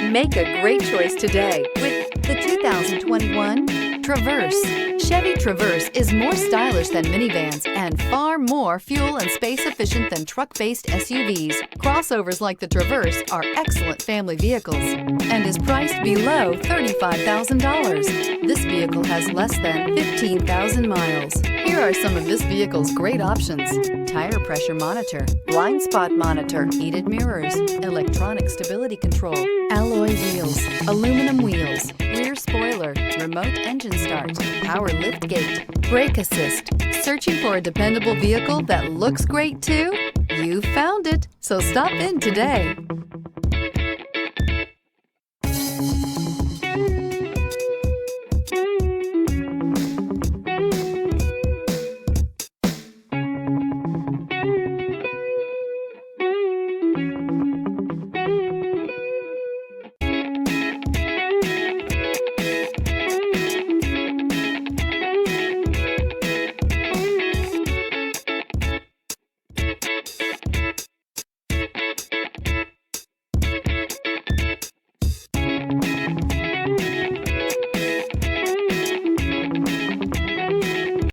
Make a great choice today with the 2021 Traverse. Chevy Traverse is more stylish than minivans and far more fuel and space efficient than truck-based SUVs. Crossovers like the Traverse are excellent family vehicles and is priced below $35,000. This vehicle has less than 15,000 miles. Here are some of this vehicle's great options: tire pressure monitor, blind spot monitor, heated mirrors, electronic stability control, alloy wheels, aluminum wheels, rear spoiler, remote engine start, power lift gate, brake assist. Searching for a dependable vehicle that looks great too? You found it, so stop in today.